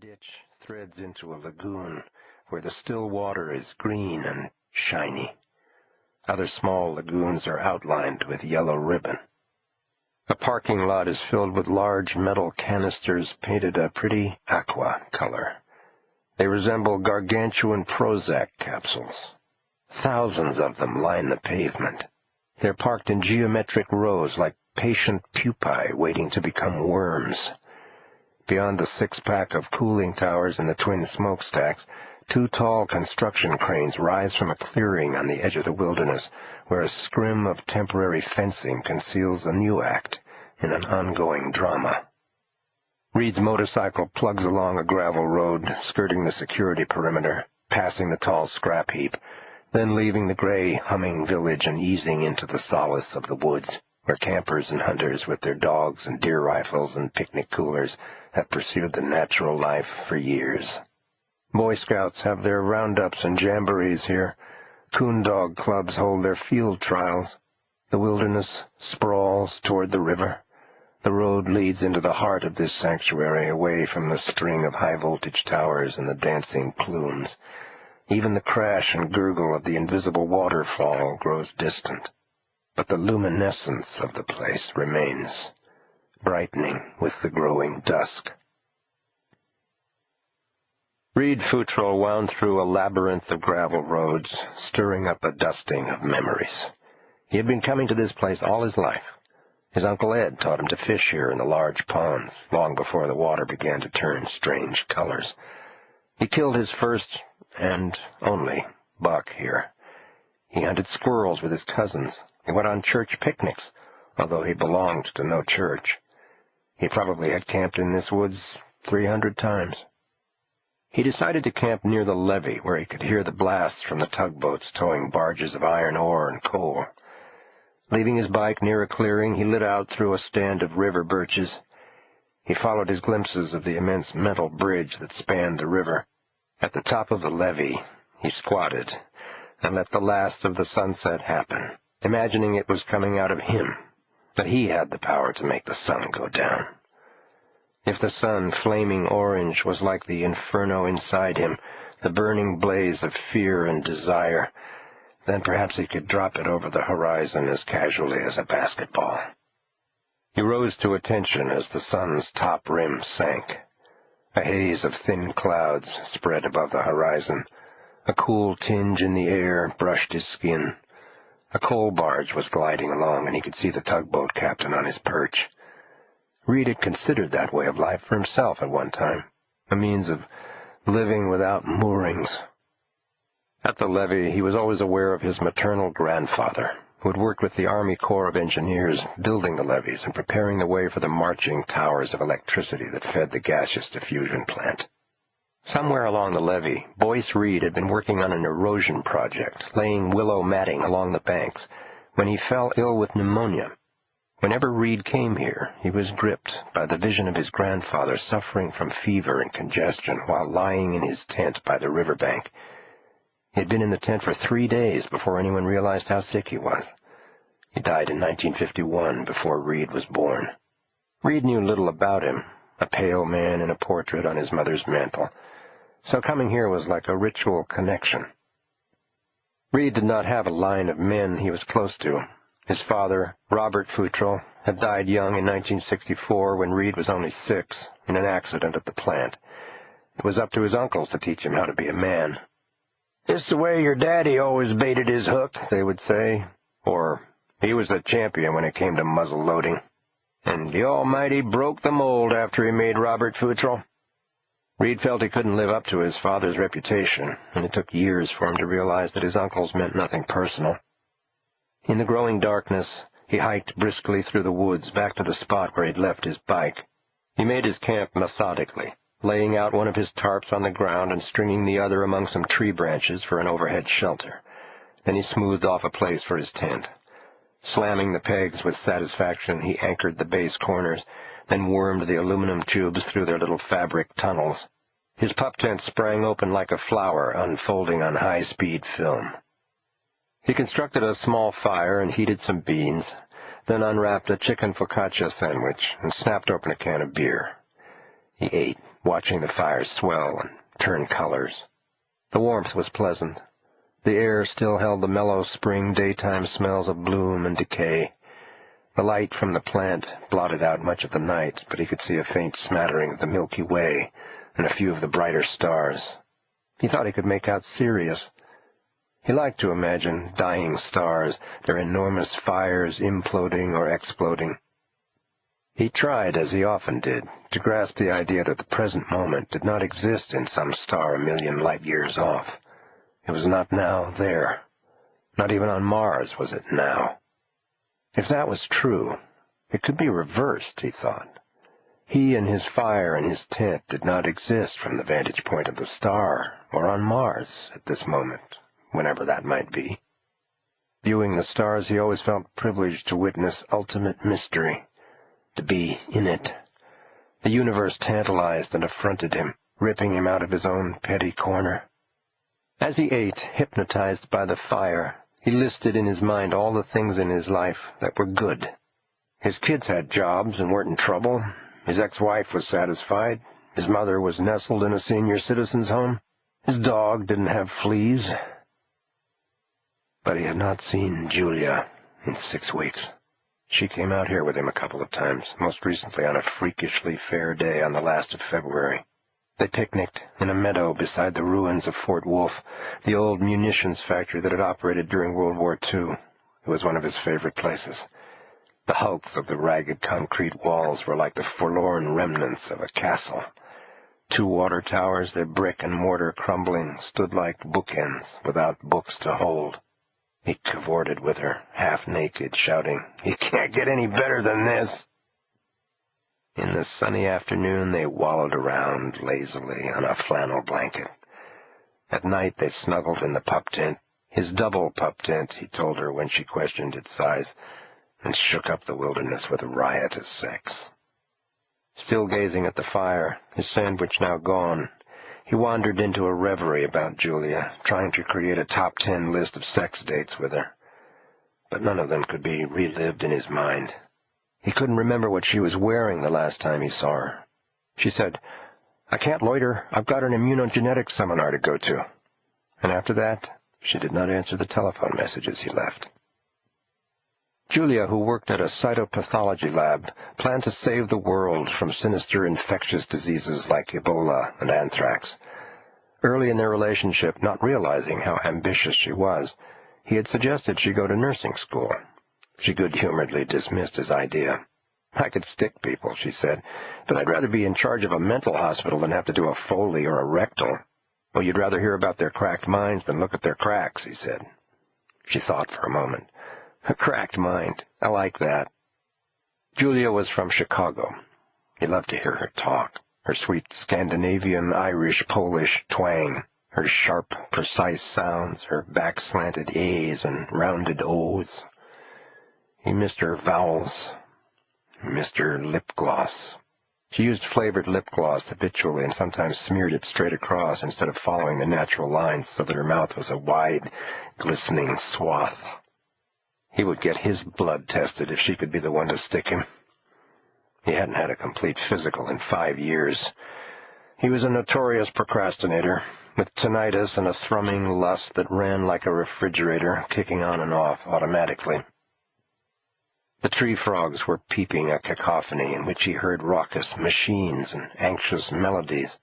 ditch threads into a lagoon where the still water is green and shiny. Other small lagoons are outlined with yellow ribbon. A parking lot is filled with large metal canisters painted a pretty aqua color. They resemble gargantuan Prozac capsules. Thousands of them line the pavement. They're parked in geometric rows like patient pupae waiting to become worms. Beyond the six-pack of cooling towers and the twin smokestacks, two tall construction cranes rise from a clearing on the edge of the wilderness, where a scrim of temporary fencing conceals a new act in an ongoing drama. Reed's motorcycle plugs along a gravel road, skirting the security perimeter, passing the tall scrap heap, then leaving the gray, humming village and easing into the solace of the woods, where campers and hunters with their dogs and deer rifles and picnic coolers have pursued the natural life for years. Boy Scouts have their roundups and jamborees here. Coon dog clubs hold their field trials. The wilderness sprawls toward the river. The road leads into the heart of this sanctuary, away from the string of high-voltage towers and the dancing plumes. Even the crash and gurgle of the invisible waterfall grows distant, but the luminescence of the place remains, brightening with the growing dusk. Reed Futrell wound through a labyrinth of gravel roads, stirring up a dusting of memories. He had been coming to this place all his life. His Uncle Ed taught him to fish here in the large ponds, long before the water began to turn strange colors. He killed his first and only buck here. He hunted squirrels with his cousins. He went on church picnics, although he belonged to no church. He probably had camped in this woods 300 times. He decided to camp near the levee, where he could hear the blasts from the tugboats towing barges of iron ore and coal. Leaving his bike near a clearing, he lit out through a stand of river birches. He followed his glimpses of the immense metal bridge that spanned the river. At the top of the levee, he squatted and let the last of the sunset happen, imagining it was coming out of him, that he had the power to make the sun go down. If the sun, flaming orange, was like the inferno inside him, the burning blaze of fear and desire, then perhaps he could drop it over the horizon as casually as a basketball. He rose to attention as the sun's top rim sank. A haze of thin clouds spread above the horizon. A cool tinge in the air brushed his skin. A coal barge was gliding along, and he could see the tugboat captain on his perch. Reed had considered that way of life for himself at one time, a means of living without moorings. At the levee, he was always aware of his maternal grandfather, who had worked with the Army Corps of Engineers building the levees and preparing the way for the marching towers of electricity that fed the gaseous diffusion plant. Somewhere along the levee, Boyce Reed had been working on an erosion project, laying willow matting along the banks, when he fell ill with pneumonia. Whenever Reed came here, he was gripped by the vision of his grandfather suffering from fever and congestion while lying in his tent by the riverbank. He had been in the tent for 3 days before anyone realized how sick he was. He died in 1951, before Reed was born. Reed knew little about him, a pale man in a portrait on his mother's mantel, so coming here was like a ritual connection. Reed did not have a line of men he was close to. His father, Robert Futrell, had died young in 1964 when Reed was only 6, in an accident at the plant. It was up to his uncles to teach him how to be a man. "It's the way your daddy always baited his hook," they would say, or, "He was a champion when it came to muzzle loading. And the Almighty broke the mold after he made Robert Futrell." Reed felt he couldn't live up to his father's reputation, and it took years for him to realize that his uncles meant nothing personal. In the growing darkness, he hiked briskly through the woods back to the spot where he'd left his bike. He made his camp methodically, laying out one of his tarps on the ground and stringing the other among some tree branches for an overhead shelter. Then he smoothed off a place for his tent. Slamming the pegs with satisfaction, he anchored the base corners, then wormed the aluminum tubes through their little fabric tunnels. His pup tent sprang open like a flower unfolding on high-speed film. He constructed a small fire and heated some beans, then unwrapped a chicken focaccia sandwich and snapped open a can of beer. He ate watching the fire swell and turn colors. The warmth was pleasant. The air still held the mellow spring daytime smells of bloom and decay. The light from the plant blotted out much of the night, but he could see a faint smattering of the Milky Way and a few of the brighter stars. He thought he could make out Sirius. He liked to imagine dying stars, their enormous fires imploding or exploding. He tried, as he often did, to grasp the idea that the present moment did not exist in some star a million light-years off. It was not now there. Not even on Mars was it now. If that was true, it could be reversed, he thought. He and his fire and his tent did not exist from the vantage point of the star or on Mars at this moment, whenever that might be. Viewing the stars, he always felt privileged to witness ultimate mystery, to be in it. The universe tantalized and affronted him, ripping him out of his own petty corner. As he ate, hypnotized by the fire, he listed in his mind all the things in his life that were good. His kids had jobs and weren't in trouble. His ex-wife was satisfied. His mother was nestled in a senior citizen's home. His dog didn't have fleas. But he had not seen Julia in 6 weeks. She came out here with him a couple of times, most recently on a freakishly fair day on the last of February. They picnicked in a meadow beside the ruins of Fort Wolfe, the old munitions factory that had operated during World War II. It was one of his favorite places. The hulks of the ragged concrete walls were like the forlorn remnants of a castle. 2 water towers, their brick and mortar crumbling, stood like bookends without books to hold. He cavorted with her, half-naked, shouting, "You can't get any better than this!" In the sunny afternoon, they wallowed around lazily on a flannel blanket. At night, they snuggled in the pup tent, his double pup tent, he told her when she questioned its size, and shook up the wilderness with riotous sex. Still gazing at the fire, his sandwich now gone, he wandered into a reverie about Julia, trying to create a top 10 list of sex dates with her. But none of them could be relived in his mind. He couldn't remember what she was wearing the last time he saw her. She said, "I can't loiter. I've got an immunogenetics seminar to go to." And after that, she did not answer the telephone messages he left. Julia, who worked at a cytopathology lab, planned to save the world from sinister infectious diseases like Ebola and anthrax. Early in their relationship, not realizing how ambitious she was, he had suggested she go to nursing school. She good-humoredly dismissed his idea. "I could stick people," she said, "but I'd rather be in charge of a mental hospital than have to do a Foley or a rectal." "Well, you'd rather hear about their cracked minds than look at their cracks," he said. She thought for a moment. A cracked mind. I like that. Julia was from Chicago. He loved to hear her talk, her sweet Scandinavian, Irish, Polish twang, her sharp, precise sounds, her back-slanted A's and rounded O's. He missed her vowels. He missed her lip gloss. She used flavored lip gloss habitually and sometimes smeared it straight across instead of following the natural lines so that her mouth was a wide, glistening swath. He would get his blood tested if she could be the one to stick him. He hadn't had a complete physical in 5 years. He was a notorious procrastinator, with tinnitus and a thrumming lust that ran like a refrigerator, kicking on and off automatically. The tree frogs were peeping a cacophony in which he heard raucous machines and anxious melodies.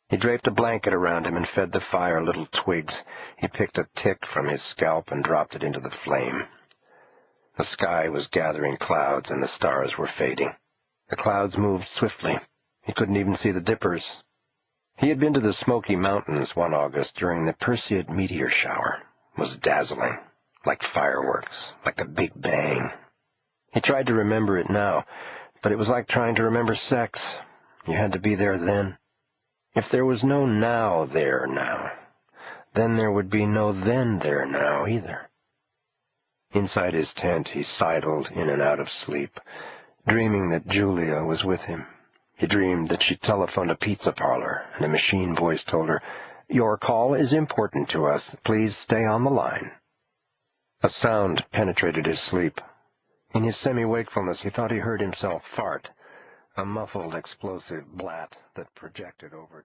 He draped a blanket around him and fed the fire little twigs. He picked a tick from his scalp and dropped it into the flame. The sky was gathering clouds, and the stars were fading. The clouds moved swiftly. He couldn't even see the dippers. He had been to the Smoky Mountains one August during the Perseid meteor shower. It was dazzling, like fireworks, like the Big Bang. He tried to remember it now, but it was like trying to remember sex. You had to be there then. If there was no now there now, then there would be no then there now either. Inside his tent, he sidled in and out of sleep, dreaming that Julia was with him. He dreamed that she telephoned a pizza parlor, and a machine voice told her, "Your call is important to us. Please stay on the line." A sound penetrated his sleep. In his semi-wakefulness, he thought he heard himself fart. A muffled explosive blat that projected over